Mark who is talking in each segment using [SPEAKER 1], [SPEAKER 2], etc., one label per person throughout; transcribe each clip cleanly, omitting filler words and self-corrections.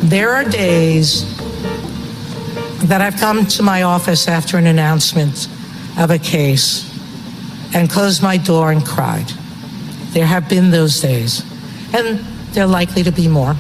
[SPEAKER 1] There are days that I've come to my office after an announcement of a case and closed my door and cried. There have been those days, and there are likely to be more.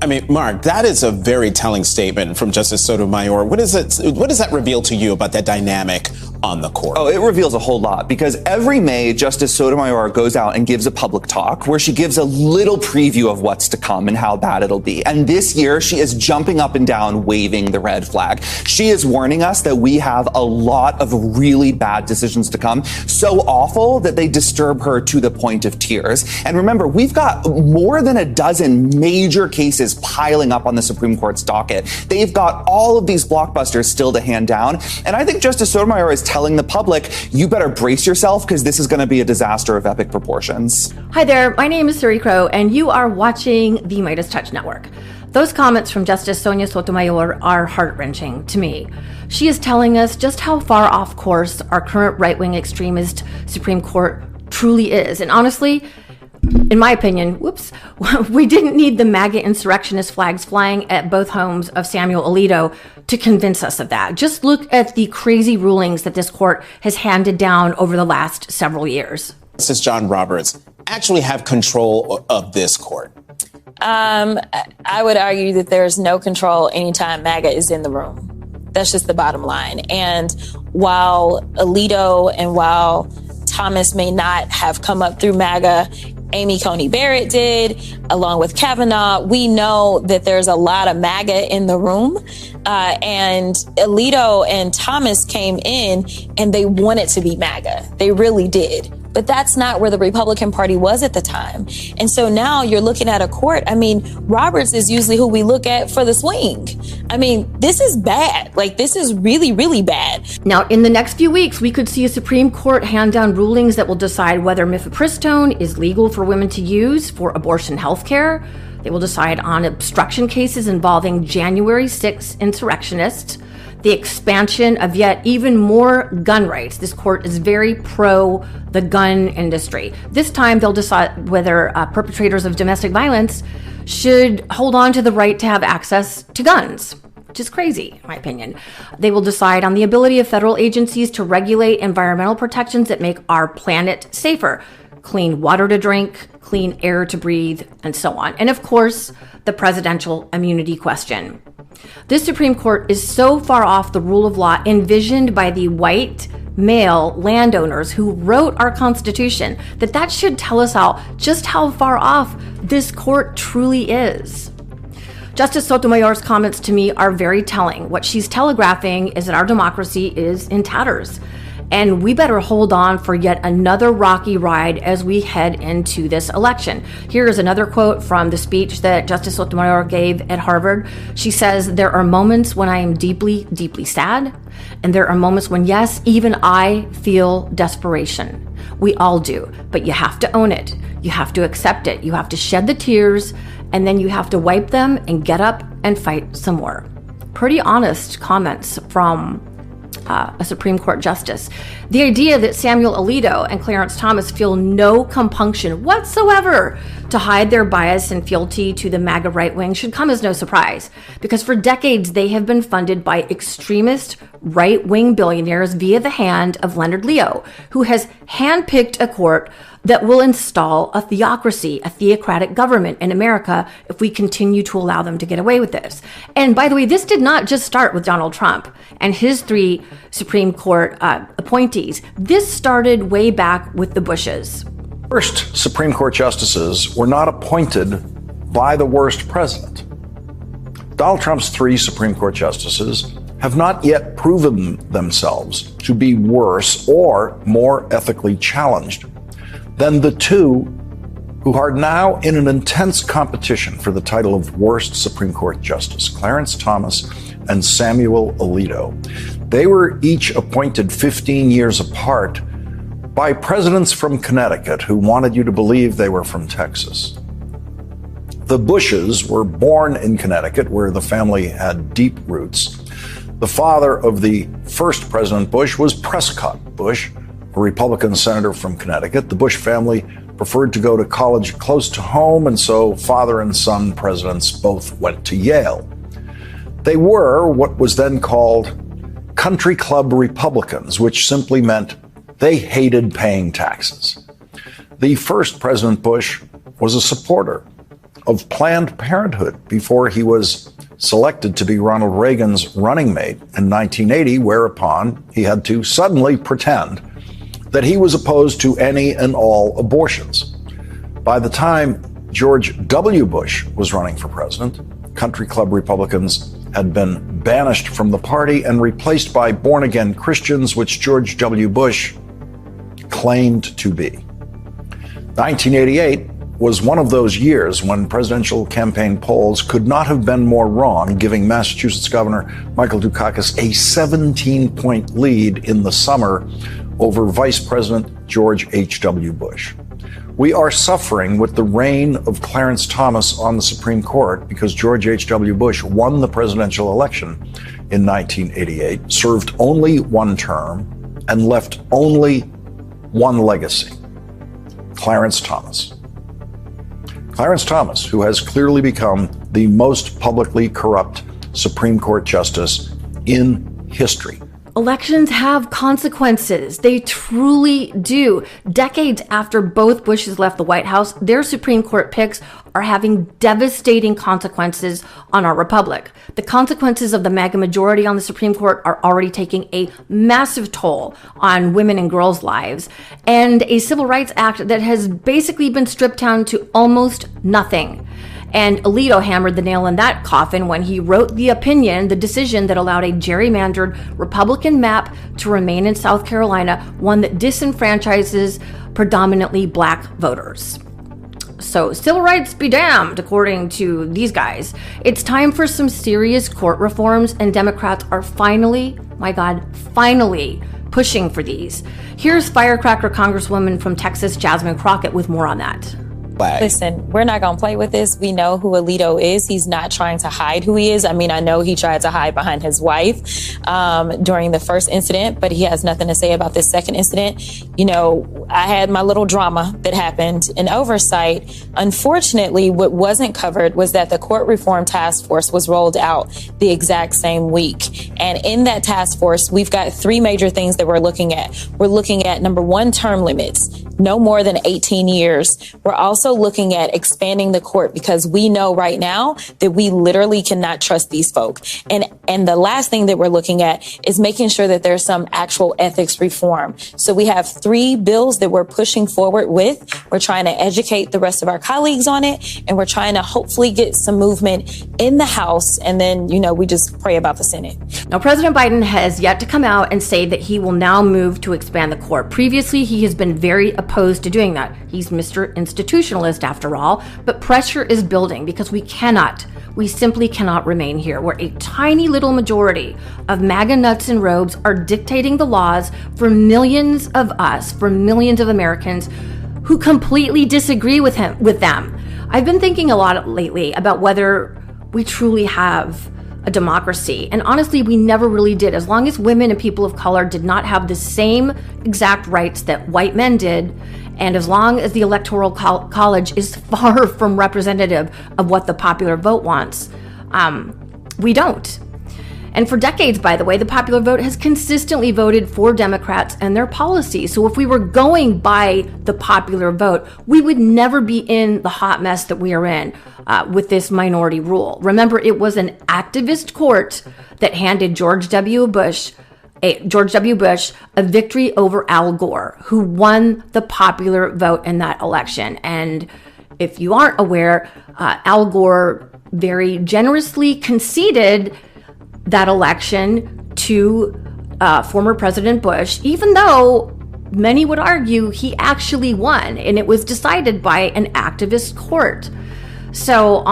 [SPEAKER 2] I mean, Mark, that is a very telling statement from Justice Sotomayor. What does that reveal to you about that dynamic on the court?
[SPEAKER 3] Oh, it reveals a whole lot, because every May, Justice Sotomayor goes out and gives a public talk where she gives a little preview of what's to come and how bad it'll be. And this year, she is jumping up and down, waving the red flag. She is warning us that we have a lot of really bad decisions to come, so awful that they disturb her to the point of tears. And remember, we've got more than a dozen major cases piling up on the Supreme Court's docket. They've got all of these blockbusters still to hand down. And I think Justice Sotomayor is telling the public, you better brace yourself, because this is going to be a disaster of epic proportions.
[SPEAKER 4] Hi there, my name is Suri Crow, and you are watching the Midas Touch Network. Those comments from Justice Sonia Sotomayor are heart-wrenching to me. She is telling us just how far off course our current right-wing extremist Supreme Court truly is. And honestly, in my opinion, we didn't need the MAGA insurrectionist flags flying at both homes of Samuel Alito to convince us of that. Just look at the crazy rulings that this court has handed down over the last several years.
[SPEAKER 2] Justice John Roberts actually have control of this court?
[SPEAKER 5] I would argue that there's no control anytime MAGA is in the room. That's just the bottom line. And while Alito and while Thomas may not have come up through MAGA, Amy Coney Barrett did, along with Kavanaugh. We know that there's a lot of MAGA in the room. And Alito and Thomas came in and they wanted to be MAGA. They really did. But that's not where the Republican Party was at the time. And so now you're looking at a court. I mean, Roberts is usually who we look at for the swing. I mean, this is bad. Like, this is really, really bad.
[SPEAKER 4] Now, in the next few weeks, we could see a Supreme Court hand down rulings that will decide whether mifepristone is legal for women to use for abortion health care. They will decide on obstruction cases involving January 6th insurrectionists, the expansion of yet even more gun rights. This court is very pro the gun industry. This time they'll decide whether perpetrators of domestic violence should hold on to the right to have access to guns, which is crazy, in my opinion. They will decide on the ability of federal agencies to regulate environmental protections that make our planet safer. Clean water to drink, clean air to breathe, and so on. And of course, the presidential immunity question. This Supreme Court is so far off the rule of law envisioned by the white male landowners who wrote our Constitution that should tell us all just how far off this court truly is. Justice Sotomayor's comments to me are very telling. What she's telegraphing is that our democracy is in tatters. And we better hold on for yet another rocky ride as we head into this election. Here is another quote from the speech that Justice Sotomayor gave at Harvard. She says, "There are moments when I am deeply, deeply sad. And there are moments when, yes, even I feel desperation. We all do. But you have to own it. You have to accept it. You have to shed the tears, and then you have to wipe them and get up and fight some more." Pretty honest comments from a Supreme Court justice. The idea that Samuel Alito and Clarence Thomas feel no compunction whatsoever to hide their bias and fealty to the MAGA right wing should come as no surprise, because for decades they have been funded by extremist right-wing billionaires via the hand of Leonard Leo, who has handpicked a court that will install a theocracy, a theocratic government in America if we continue to allow them to get away with this. And by the way, this did not just start with Donald Trump and his 3 Supreme Court appointees. This started way back with the Bushes.
[SPEAKER 6] First Supreme Court justices were not appointed by the worst president. Donald Trump's 3 Supreme Court justices have not yet proven themselves to be worse or more ethically challenged than the 2 who are now in an intense competition for the title of worst Supreme Court justice, Clarence Thomas and Samuel Alito. They were each appointed 15 years apart by presidents from Connecticut who wanted you to believe they were from Texas. The Bushes were born in Connecticut, where the family had deep roots. The father of the first President Bush was Prescott Bush, a Republican senator from Connecticut. The Bush family preferred to go to college close to home, and so father and son presidents both went to Yale. They were what was then called country club Republicans, which simply meant they hated paying taxes. The first President Bush was a supporter of Planned Parenthood before he was selected to be Ronald Reagan's running mate in 1980, whereupon he had to suddenly pretend that he was opposed to any and all abortions. By the time George W. Bush was running for president, country club Republicans had been banished from the party and replaced by born-again Christians, which George W. Bush claimed to be. 1988 was one of those years when presidential campaign polls could not have been more wrong, giving Massachusetts Governor Michael Dukakis a 17-point lead in the summer over Vice President George H.W. Bush. We are suffering with the reign of Clarence Thomas on the Supreme Court because George H.W. Bush won the presidential election in 1988, served only 1 term, and left only 1 legacy: Clarence Thomas. Clarence Thomas, who has clearly become the most publicly corrupt Supreme Court justice in history.
[SPEAKER 4] Elections have consequences. They truly do. Decades after both Bushes left the White House, their Supreme Court picks are having devastating consequences on our republic. The consequences of the MAGA majority on the Supreme Court are already taking a massive toll on women and girls' lives, and a Civil Rights Act that has basically been stripped down to almost nothing. And Alito hammered the nail in that coffin when he wrote the opinion, the decision that allowed a gerrymandered Republican map to remain in South Carolina, one that disenfranchises predominantly black voters. So civil rights be damned, according to these guys. It's time for some serious court reforms, and Democrats are finally, my God, finally pushing for these. Here's firecracker Congresswoman from Texas, Jasmine Crockett, with more on that.
[SPEAKER 5] Listen, we're not going to play with this. We know who Alito is. He's not trying to hide who he is. I mean, I know he tried to hide behind his wife during the first incident, but he has nothing to say about this second incident. You know, I had my little drama that happened in oversight. Unfortunately, what wasn't covered was that the court reform task force was rolled out the exact same week. And in that task force, we've got 3 major things that we're looking at. We're looking at, number 1, term limits. no more than 18 years. We're also looking at expanding the court because we know right now that we literally cannot trust these folk. And the last thing that we're looking at is making sure that there's some actual ethics reform. So we have 3 bills that we're pushing forward with. We're trying to educate the rest of our colleagues on it, and we're trying to hopefully get some movement in the House. And then, we just pray about the Senate.
[SPEAKER 4] Now, President Biden has yet to come out and say that he will now move to expand the court. Previously, he has been very opposed to doing that. He's Mr. Institutionalist after all, but pressure is building because we simply cannot remain here where a tiny little majority of MAGA nuts in robes are dictating the laws for millions of us, for millions of Americans who completely disagree with them. I've been thinking a lot lately about whether we truly have a democracy. And honestly, we never really did. As long as women and people of color did not have the same exact rights that white men did, and as long as the Electoral College is far from representative of what the popular vote wants, we don't. And for decades, by the way, the popular vote has consistently voted for Democrats and their policies. So if we were going by the popular vote, we would never be in the hot mess that we are in with this minority rule. Remember, it was an activist court that handed George W. Bush a victory over Al Gore, who won the popular vote in that election. And if you aren't aware, Al Gore very generously conceded that election to former President Bush, even though many would argue he actually won, and it was decided by an activist court. So,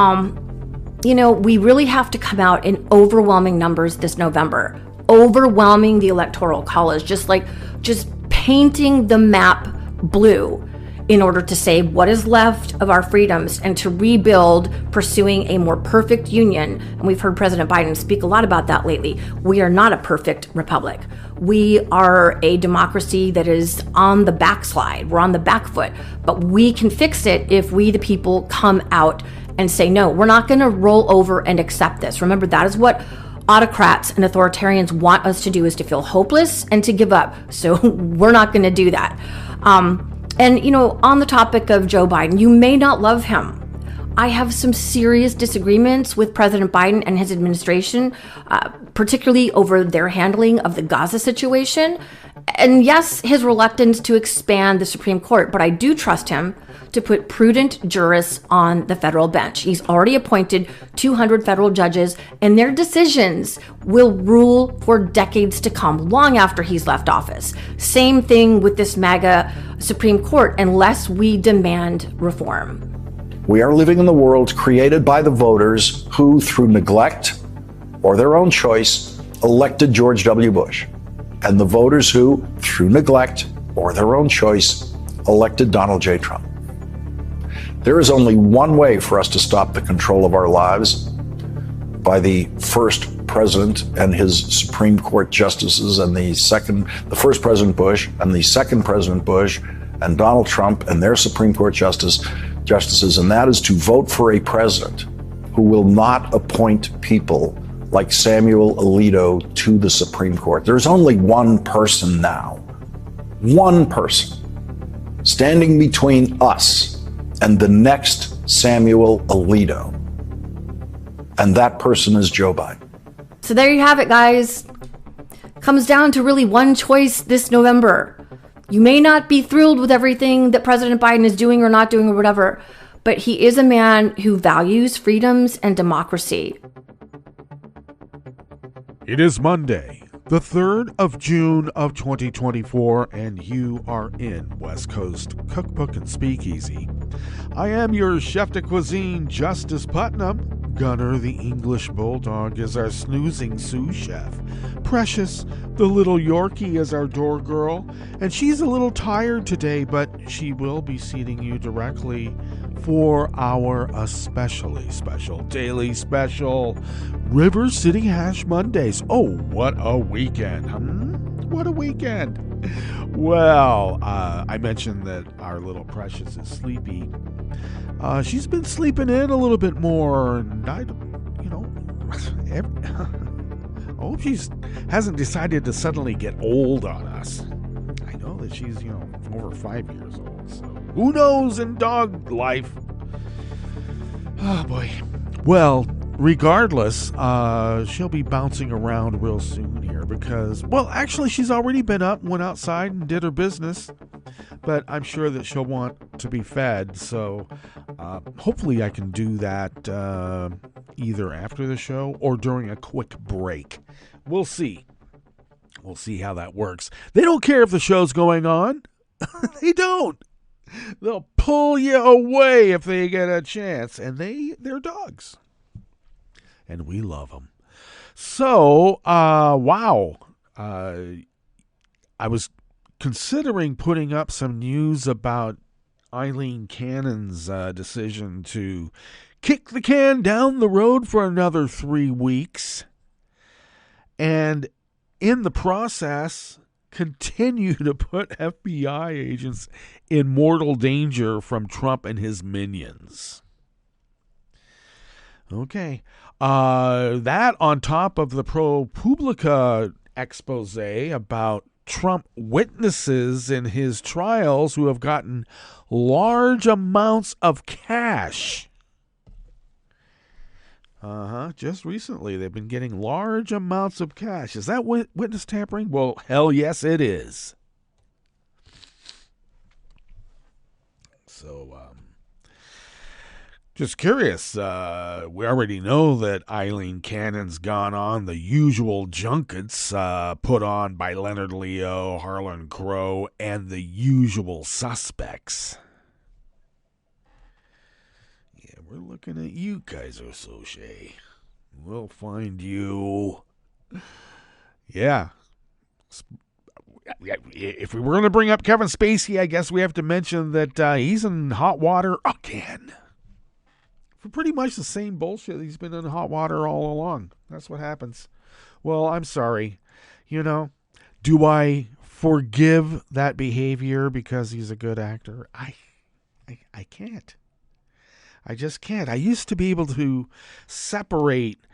[SPEAKER 4] we really have to come out in overwhelming numbers this November, overwhelming the Electoral College, just painting the map blue in order to save what is left of our freedoms and to rebuild, pursuing a more perfect union. And we've heard President Biden speak a lot about that lately. We are not a perfect republic. We are a democracy that is on the backslide. We're on the back foot, but we can fix it if we, the people, come out and say, no, we're not going to roll over and accept this. Remember, that is what autocrats and authoritarians want us to do, is to feel hopeless and to give up. So we're not going to do that. And, on the topic of Joe Biden, you may not love him. I have some serious disagreements with President Biden and his administration, particularly over their handling of the Gaza situation. And yes, his reluctance to expand the Supreme Court, but I do trust him to put prudent jurists on the federal bench. He's already appointed 200 federal judges, and their decisions will rule for decades to come, long after he's left office. Same thing with this MAGA Supreme Court, unless we demand reform.
[SPEAKER 6] We are living in the world created by the voters who, through neglect or their own choice, elected George W. Bush, and the voters who, through neglect or their own choice, elected Donald J. Trump. There is only one way for us to stop the control of our lives by the first president and his Supreme Court justices, and the first President Bush and the second President Bush and Donald Trump and their Supreme Court justices, and that is to vote for a president who will not appoint people like Samuel Alito to the Supreme Court. There's only one person now, one person standing between us and the next Samuel Alito. And that person is Joe Biden.
[SPEAKER 4] So there you have it, guys. Comes down to really one choice this November. You may not be thrilled with everything that President Biden is doing or not doing or whatever, but he is a man who values freedoms and democracy.
[SPEAKER 7] It is Monday, the 3rd of June of 2024, and you are in West Coast Cookbook and Speakeasy. I am your chef de cuisine, Justice Putnam. Gunner, the English Bulldog, is our snoozing sous chef. Precious, the little Yorkie, is our door girl, and she's a little tired today, but she will be seating you directly for our especially special daily special River City Hash Mondays. Oh, what a weekend! What a weekend! Well, I mentioned that our little Precious is sleepy. She's been sleeping in a little bit more, and I hope she hasn't decided to suddenly get old on us. I know that she's, over 5 years old. Who knows in dog life? Oh, boy. Well, regardless, she'll be bouncing around real soon here because, well, actually, she's already been up, went outside and did her business. But I'm sure that she'll want to be fed. So hopefully I can do that either after the show or during a quick break. We'll see. We'll see how that works. They don't care if the show's going on. They don't. They'll pull you away if they get a chance. And they're dogs. And we love them. So, wow. I was considering putting up some news about Eileen Cannon's decision to kick the can down the road for another 3 weeks. And in the process, continue to put FBI agents in mortal danger from Trump and his minions. Okay. That on top of the ProPublica expose about Trump witnesses in his trials who have gotten large amounts of cash. Just recently, they've been getting large amounts of cash. Is that witness tampering? Well, hell yes, it is. So, just curious. We already know that Eileen Cannon's gone on the usual junkets put on by Leonard Leo, Harlan Crow, and the usual suspects. We're looking at you, Kaiser Soche. We'll find you. Yeah. If we were going to bring up Kevin Spacey, I guess we have to mention that he's in hot water again. For pretty much the same bullshit. He's been in hot water all along. That's what happens. Well, I'm sorry. Do I forgive that behavior because he's a good actor? I can't. I just can't. I used to be able to separate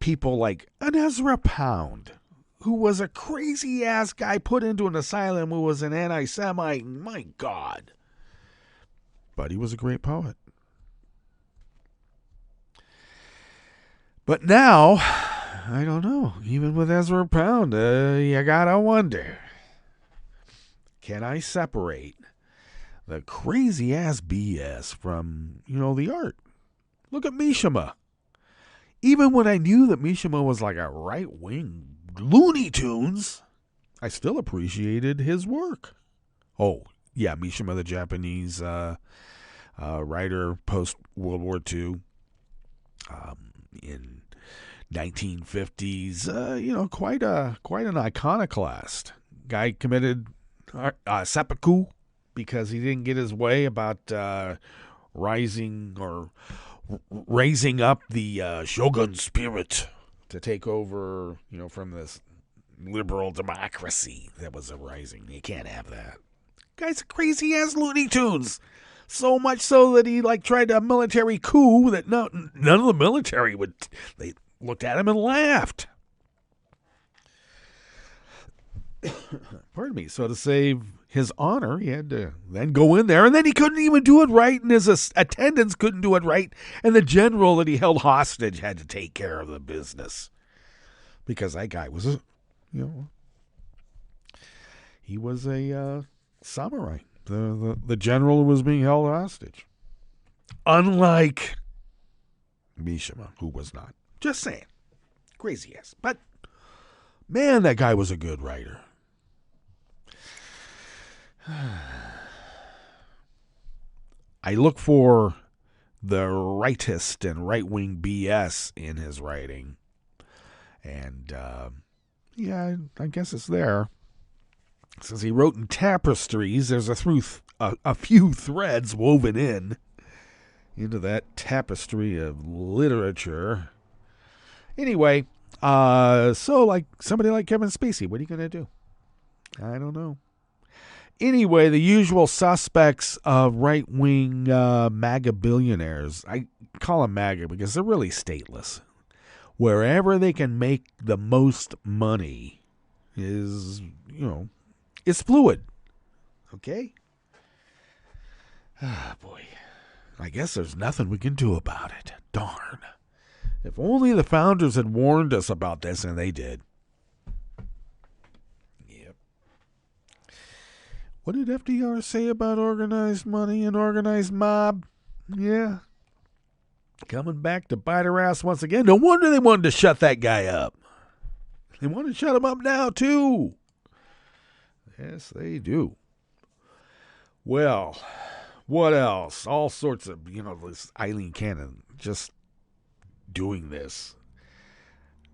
[SPEAKER 7] people like an Ezra Pound, who was a crazy-ass guy put into an asylum who was an anti-Semite. My God. But he was a great poet. But now, I don't know. Even with Ezra Pound, you gotta wonder. Can I separate the crazy-ass BS from, the art? Look at Mishima. Even when I knew that Mishima was like a right-wing Looney Tunes, I still appreciated his work. Oh, yeah, Mishima, the Japanese writer post-World War II. In 1950s, quite an iconoclast. Guy committed seppuku because he didn't get his way about raising up the shogun spirit to take over, from this liberal democracy that was arising. You can't have that. Guy's a crazy-ass Looney Tunes. So much so that he tried a military coup that none of the military they looked at him and laughed. Pardon me. So to save his honor, he had to then go in there, and then he couldn't even do it right, and his attendants couldn't do it right, and the general that he held hostage had to take care of the business. Because that guy was he was a samurai. The general who was being held hostage. Unlike Mishima, who was not. Just saying. Crazy ass. But, man, that guy was a good writer. I look for the rightist and right-wing BS in his writing. And, I guess it's there. It says he wrote in tapestries. There's a few threads woven into that tapestry of literature. Anyway, so somebody like Kevin Spacey, what are you going to do? I don't know. Anyway, the usual suspects of right-wing MAGA billionaires. I call them MAGA because they're really stateless. Wherever they can make the most money is, it's fluid. Okay? Ah, boy. I guess there's nothing we can do about it. Darn. If only the founders had warned us about this, and they did. Yep. What did FDR say about organized money and organized mob? Yeah. Coming back to bite her ass once again. No wonder they wanted to shut that guy up. They want to shut him up now, too. Yes, they do. Well, what else? All sorts of, this Eileen Cannon just doing this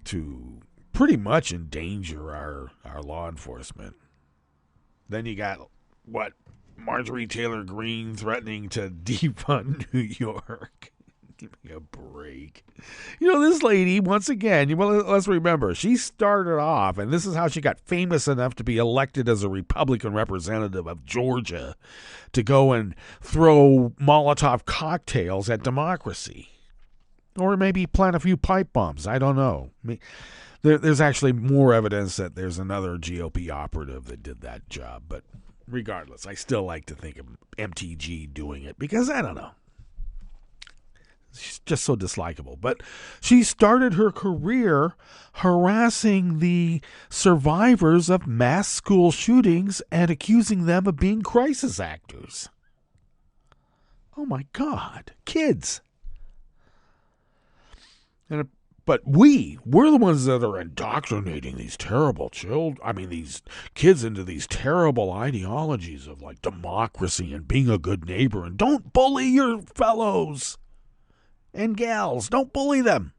[SPEAKER 7] to pretty much endanger our law enforcement. Then you got, Marjorie Taylor Greene threatening to defund New York. Give me a break. This lady, once again, let's remember, she started off, and this is how she got famous enough to be elected as a Republican representative of Georgia to go and throw Molotov cocktails at democracy. Or maybe plant a few pipe bombs. I don't know. There's actually more evidence that there's another GOP operative that did that job. But regardless, I still like to think of MTG doing it because, I don't know. She's just so dislikable. But she started her career harassing the survivors of mass school shootings and accusing them of being crisis actors. Oh, my God. Kids. But we're the ones that are indoctrinating these terrible these kids into these terrible ideologies of like democracy and being a good neighbor. And don't bully your fellows and gals. Don't bully them.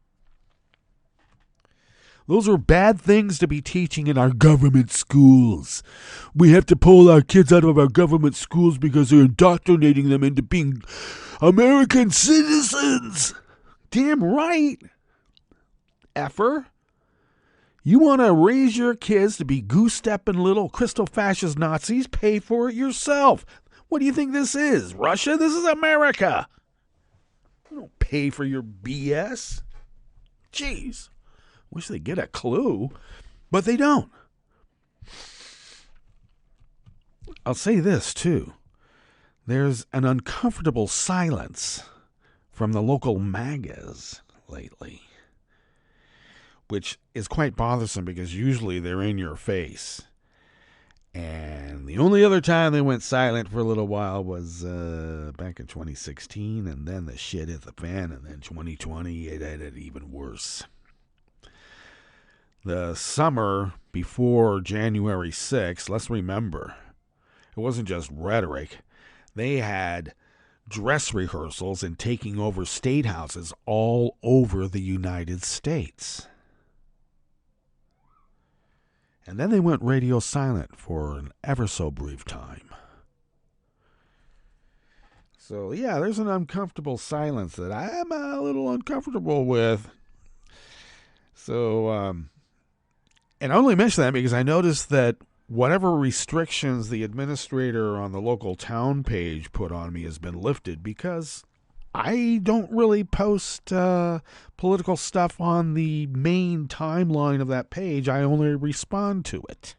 [SPEAKER 7] Those are bad things to be teaching in our government schools. We have to pull our kids out of our government schools because they're indoctrinating them into being American citizens. Damn right. Effer. You want to raise your kids to be goose-stepping little crystal fascist Nazis? Pay for it yourself. What do you think this is? Russia? This is America. You don't pay for your BS. Jeez. Wish they'd get a clue, but they don't. I'll say this, too. There's an uncomfortable silence from the local MAGAs lately, which is quite bothersome because usually they're in your face. And the only other time they went silent for a little while was back in 2016, and then the shit hit the fan, and then 2020, it had it even worse. The summer before January 6th, let's remember, it wasn't just rhetoric. They had dress rehearsals and taking over state houses all over the United States. And then they went radio silent for an ever so brief time. So, yeah, there's an uncomfortable silence that I'm a little uncomfortable with. So, and I only mention that because I noticed that whatever restrictions the administrator on the local town page put on me has been lifted because I don't really post political stuff on the main timeline of that page. I only respond to it.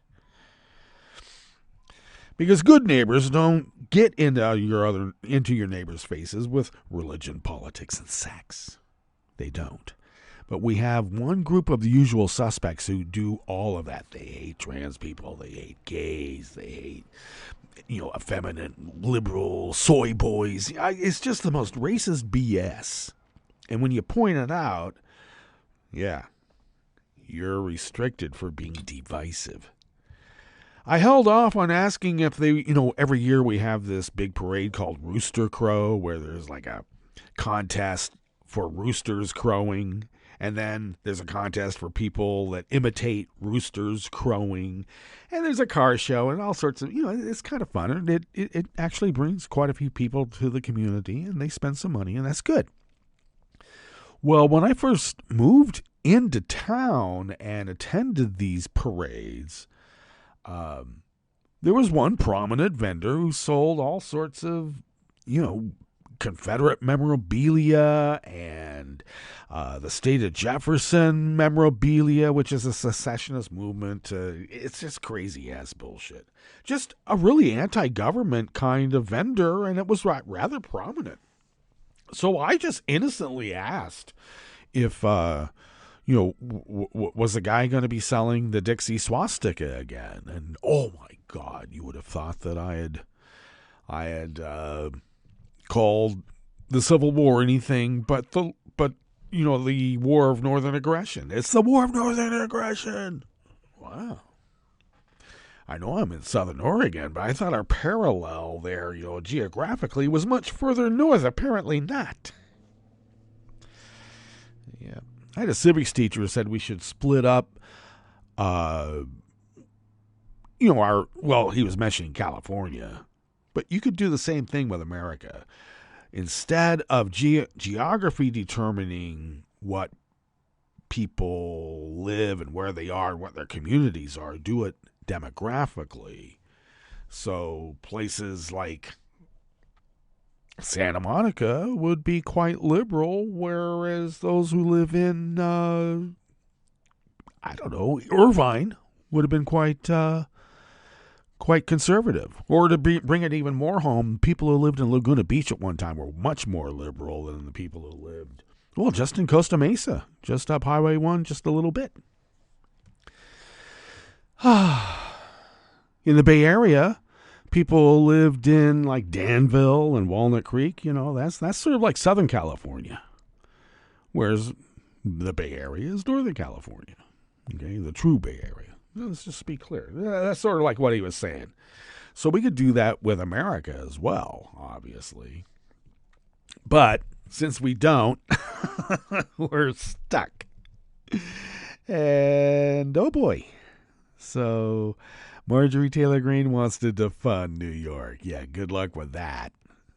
[SPEAKER 7] Because good neighbors don't get into your neighbors' faces with religion, politics, and sex. They don't. But we have one group of the usual suspects who do all of that. They hate trans people. They hate gays. They hate effeminate, liberal, soy boys. It's just the most racist BS. And when you point it out, yeah, you're restricted for being divisive. I held off on asking if they, every year we have this big parade called Rooster Crow, where there's like a contest for roosters crowing. And then there's a contest for people that imitate roosters crowing. And there's a car show and all sorts of, it's kind of fun. And it actually brings quite a few people to the community and they spend some money and that's good. Well, when I first moved into town and attended these parades, there was one prominent vendor who sold all sorts of, Confederate memorabilia and the state of Jefferson memorabilia, which is a secessionist movement. It's just crazy-ass bullshit. Just a really anti-government kind of vendor, and it was rather prominent. So I just innocently asked if, was the guy going to be selling the Dixie swastika again? And oh my God, you would have thought that I had called the Civil War anything but the War of Northern Aggression. It's the War of Northern Aggression. Wow. I know I'm in Southern Oregon, but I thought our parallel there, geographically was much further north. Apparently not. Yeah. I had a civics teacher who said we should split up, he was mentioning California, but you could do the same thing with America. Instead of geography determining what people live and where they are and what their communities are, do it demographically. So places like Santa Monica would be quite liberal, whereas those who live in, Irvine would have been quite conservative. Or to bring it even more home, people who lived in Laguna Beach at one time were much more liberal than the people who lived, just in Costa Mesa, just up Highway 1, just a little bit. In the Bay Area, people lived in like Danville and Walnut Creek. That's sort of like Southern California, whereas the Bay Area is Northern California. Okay, the true Bay Area. Let's just be clear. That's sort of like what he was saying. So we could do that with America as well, obviously. But since we don't, we're stuck. And oh boy. So Marjorie Taylor Greene wants to defund New York. Yeah, good luck with that.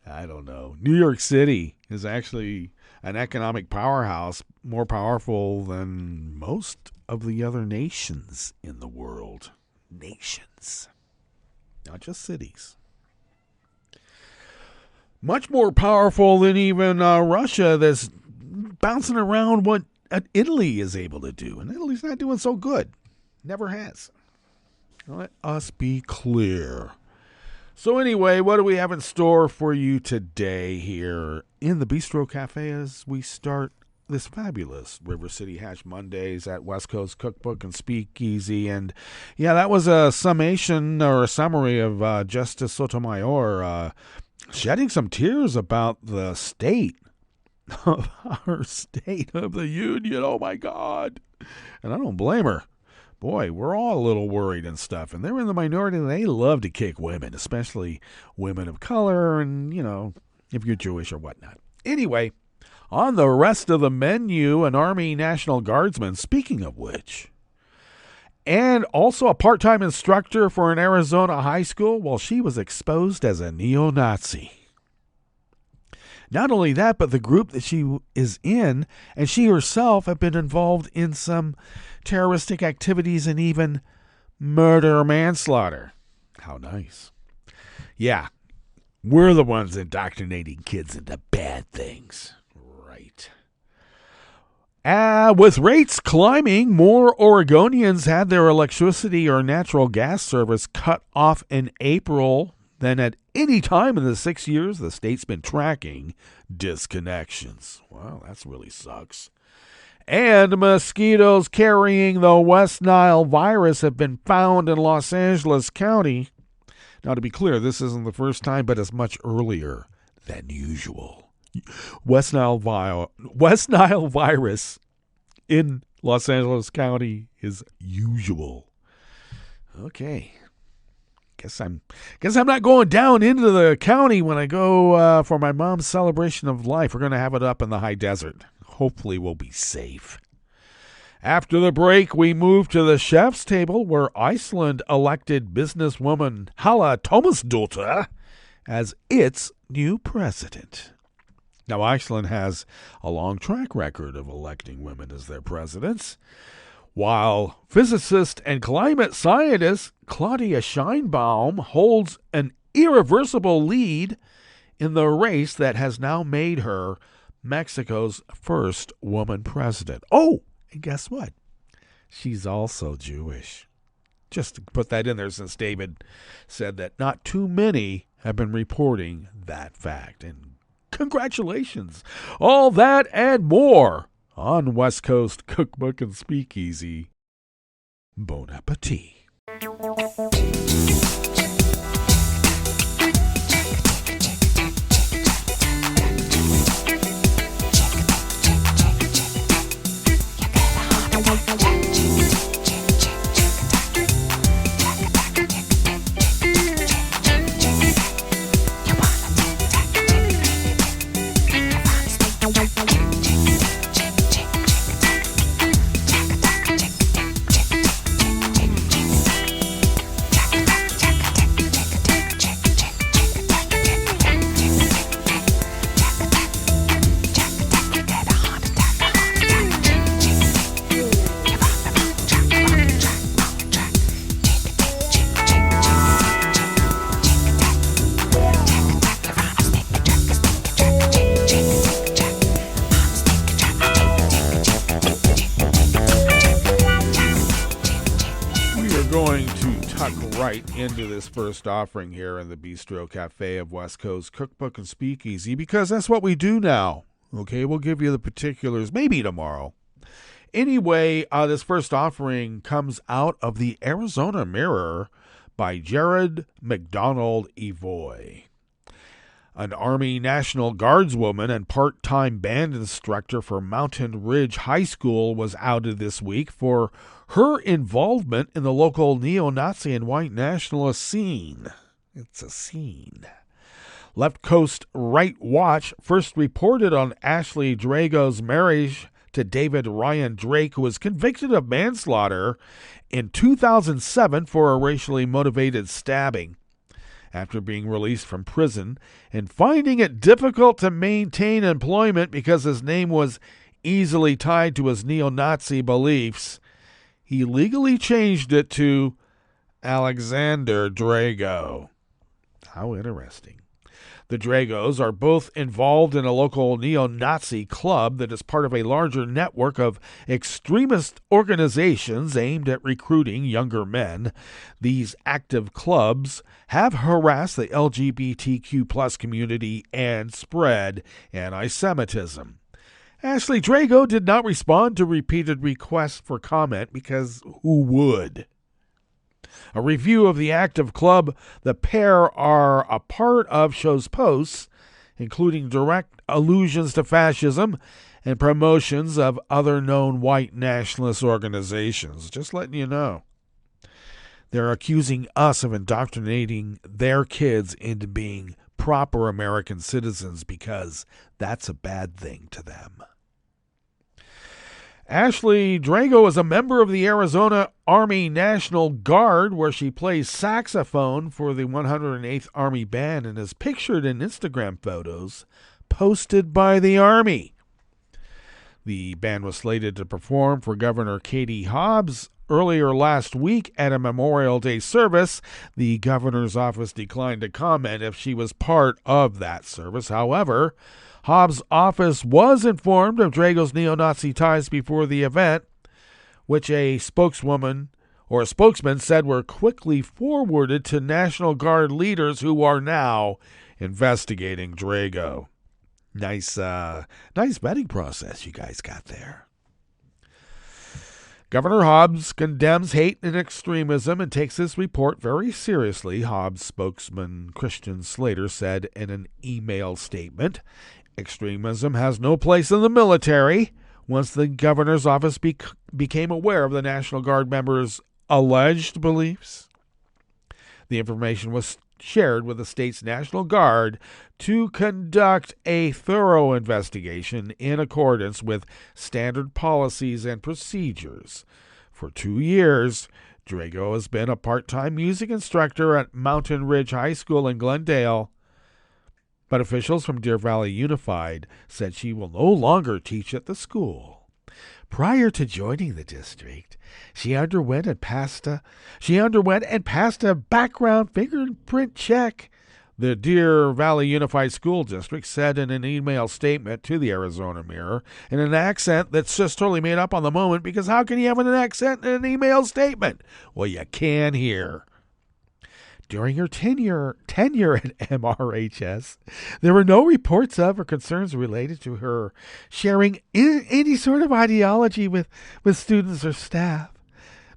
[SPEAKER 7] I don't know. New York City is actually an economic powerhouse, more powerful than most of the other nations in the world. Nations. Not just cities. Much more powerful than even Russia, that's bouncing around what Italy is able to do. And Italy's not doing so good. Never has. Let us be clear. So anyway, what do we have in store for you today here in the Bistro Cafe as we start this fabulous River City Hash Mondays at West Coast Cookbook and Speakeasy? And yeah, that was a summation or a summary of Justice Sotomayor shedding some tears about the state of our State of the Union. Oh my God. And I don't blame her. Boy, we're all a little worried and stuff. And they're in the minority, and they love to kick women, especially women of color and, if you're Jewish or whatnot. Anyway, on the rest of the menu, an Army National Guardsman, speaking of which, and also a part-time instructor for an Arizona high school, while she was exposed as a neo-Nazi. Not only that, but the group that she is in, and she herself have been involved in some terroristic activities and even murder or manslaughter. How nice. Yeah, we're the ones indoctrinating kids into bad things. Right. With rates climbing, more Oregonians had their electricity or natural gas service cut off in April than at any time in the 6 years the state's been tracking disconnections. Wow, that really sucks. And mosquitoes carrying the West Nile virus have been found in Los Angeles County. Now, to be clear, this isn't the first time, but it's much earlier than usual. West Nile virus in Los Angeles County is usual. Okay. Guess I'm not going down into the county when I go for my mom's celebration of life. We're going to have it up in the high desert. Hopefully we'll be safe. After the break, we move to the chef's table where Iceland elected businesswoman Halla Tómasdóttir as its new president. Now, Iceland has a long track record of electing women as their presidents, while physicist and climate scientist Claudia Scheinbaum holds an irreversible lead in the race that has now made her Mexico's first woman president. Oh, and guess what? She's also Jewish. Just to put that in there, since David said that not too many have been reporting that fact. And congratulations. All that and more on West Coast Cookbook and Speakeasy. Bon appetit. Into this first offering here in the Bistro Cafe of West Coast Cookbook and Speakeasy, because that's what we do now. Okay, we'll give you the particulars maybe tomorrow. Anyway, this first offering comes out of the Arizona Mirror by Jared McDonald Evoy. An Army National Guardswoman and part-time band instructor for Mountain Ridge High School was outed this week for her involvement in the local neo-Nazi and white nationalist scene. It's a scene. Left Coast Right Watch first reported on Ashley Drago's marriage to David Ryan Drake, who was convicted of manslaughter in 2007 for a racially motivated stabbing. After being released from prison and finding it difficult to maintain employment because his name was easily tied to his neo-Nazi beliefs, he legally changed it to Alexander Drago. How interesting. The Dragos are both involved in a local neo-Nazi club that is part of a larger network of extremist organizations aimed at recruiting younger men. These active clubs have harassed the LGBTQ+ community and spread anti-Semitism. Ashley Drago did not respond to repeated requests for comment, because who would? A review of the active club the pair are a part of shows posts, including direct allusions to fascism and promotions of other known white nationalist organizations. Just letting you know. They're accusing us of indoctrinating their kids into being proper American citizens, because that's a bad thing to them. Ashley Drago is a member of the Arizona Army National Guard, where she plays saxophone for the 108th Army Band and is pictured in Instagram photos posted by the Army. The band was slated to perform for Governor Katie Hobbs earlier last week at a Memorial Day service. The governor's office declined to comment if she was part of that service. However, Hobbs' office was informed of Drago's neo-Nazi ties before the event, which a spokesman said were quickly forwarded to National Guard leaders who are now investigating Drago. Nice vetting process you guys got there. Governor Hobbs condemns hate and extremism and takes this report very seriously, Hobbs spokesman Christian Slater said in an email statement. Extremism has no place in the military. Once the governor's office became aware of the National Guard members' alleged beliefs, the information was shared with the state's National Guard to conduct a thorough investigation in accordance with standard policies and procedures. For 2 years, Drago has been a part-time music instructor at Mountain Ridge High School in Glendale, but officials from Deer Valley Unified said she will no longer teach at the school. Prior to joining the district, she underwent and passed a background fingerprint check The Deer Valley Unified School District said in an email statement to the Arizona Mirror in an accent that's just totally made up on the moment, because how can you have an accent in an email statement? Well, you can here. During her tenure at MRHS, there were no reports of or concerns related to her sharing any sort of ideology with students or staff.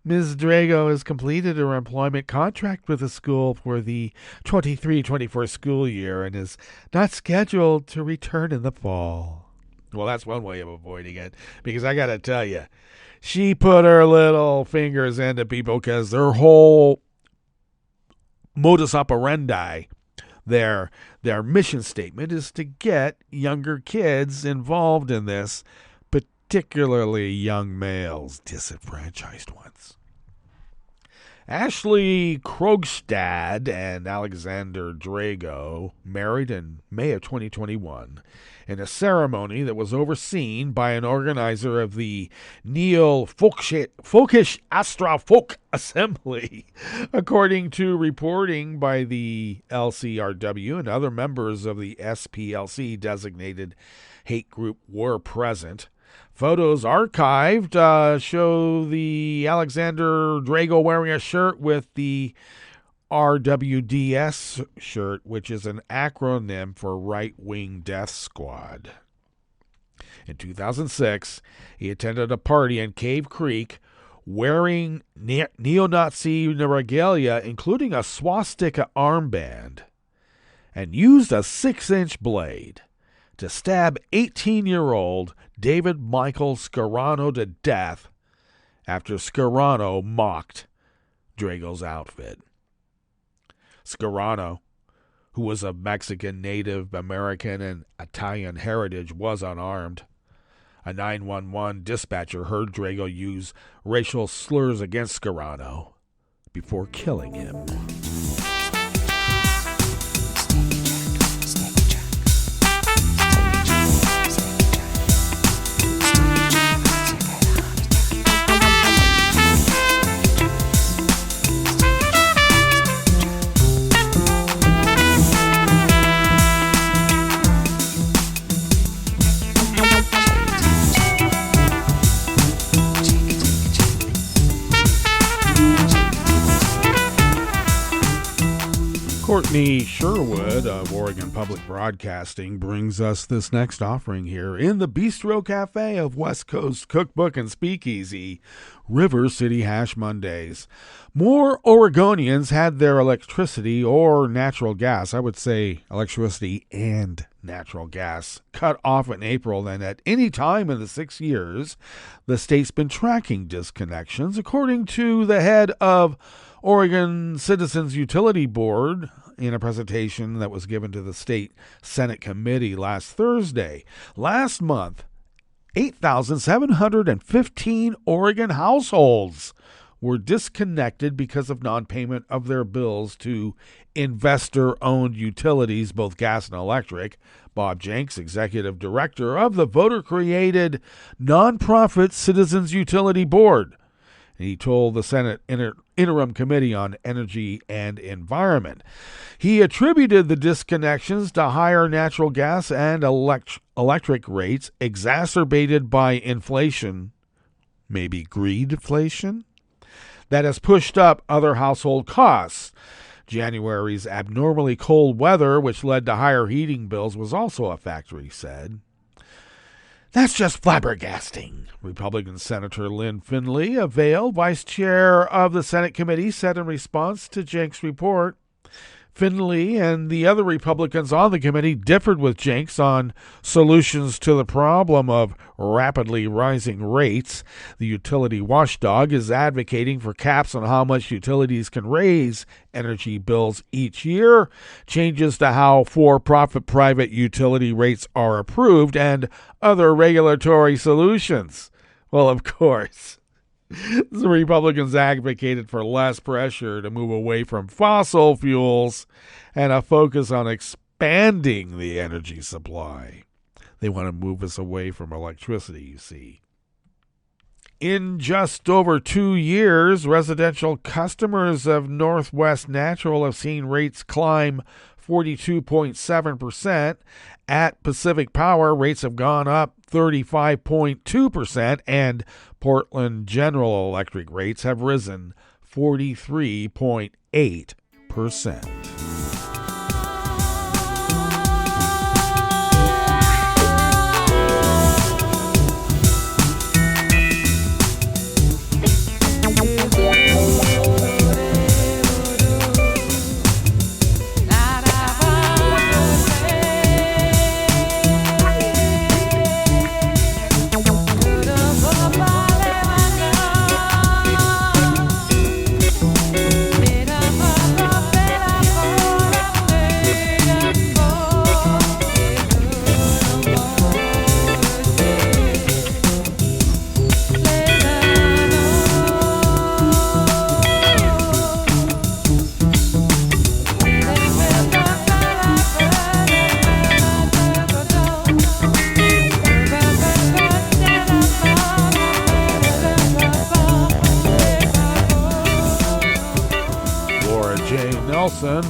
[SPEAKER 7] Ms. Drago has completed her employment contract with the school for the 23-24 school year and is not scheduled to return in the fall. Well, that's one way of avoiding it, because I got to tell you, she put her little fingers into people, because their whole modus operandi, their mission statement is to get younger kids involved in this, particularly young males, disenfranchised ones. Ashley Krogstad and Alexander Drago married in May of 2021 in a ceremony that was overseen by an organizer of the Neo-Folkish Astra Folk Assembly, according to reporting by the LCRW, and other members of the SPLC designated hate group were present. Photos archived show the Alexander Drago wearing a shirt with the RWDS shirt, which is an acronym for Right Wing Death Squad. In 2006, he attended a party in Cave Creek wearing neo-Nazi regalia, including a swastika armband, and used a 6-inch blade to stab 18-year-old David Michael Scarano to death after Scarano mocked Drago's outfit. Scarano, who was of Mexican, Native American, and Italian heritage, was unarmed. A 911 dispatcher heard Drago use racial slurs against Scarano before killing him. Courtney Sherwood of Oregon Public Broadcasting brings us this next offering here in the Bistro Cafe of West Coast Cookbook and Speakeasy, River City Hash Mondays. More Oregonians had their electricity or natural gas, I would say electricity and natural gas, cut off in April than at any time in the 6 years the state's been tracking disconnections, according to the head of Oregon Citizens Utility Board in a presentation that was given to the State Senate Committee last Thursday. Last month, 8,715 Oregon households were disconnected because of non-payment of their bills to investor-owned utilities, both gas and electric. Bob Jenks, executive director of the voter-created nonprofit Citizens Utility Board, he told the Senate Interim Committee on Energy and Environment. He attributed the disconnections to higher natural gas and electric rates exacerbated by inflation, maybe greedflation, that has pushed up other household costs. January's abnormally cold weather, which led to higher heating bills, was also a factor, he said. That's just flabbergasting, Republican Senator Lynn Finley of Vail, vice chair of the Senate committee, said in response to Jenks' report. Finley and the other Republicans on the committee differed with Jenks on solutions to the problem of rapidly rising rates. The utility watchdog is advocating for caps on how much utilities can raise energy bills each year, changes to how for-profit private utility rates are approved, and other regulatory solutions. Well, of course, the Republicans advocated for less pressure to move away from fossil fuels and a focus on expanding the energy supply. They want to move us away from electricity, you see. In just over 2 years, residential customers of Northwest Natural have seen rates climb 42.7%. At Pacific Power, rates have gone up 35.2%, and Portland General Electric rates have risen 43.8%.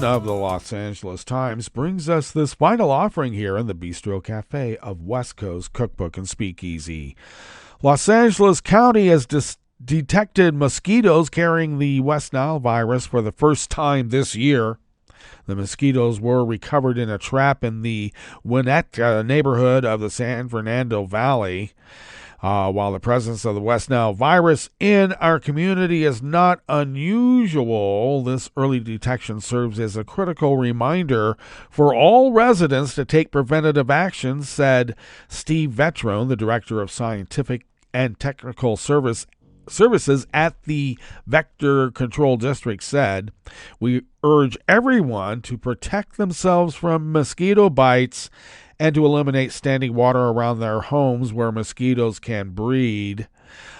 [SPEAKER 7] Of the Los Angeles Times brings us this final offering here in the Bistro Cafe of West Coast Cookbook and Speakeasy. Los Angeles County has detected mosquitoes carrying the West Nile virus for the first time this year. The mosquitoes were recovered in a trap in the Winnetka neighborhood of the San Fernando Valley. While the presence of the West Nile virus in our community is not unusual, this early detection serves as a critical reminder for all residents to take preventative action, said Steve Vetrone, the Director of Scientific and Technical Services at the Vector Control District, said, "We urge everyone to protect themselves from mosquito bites and to eliminate standing water around their homes where mosquitoes can breed.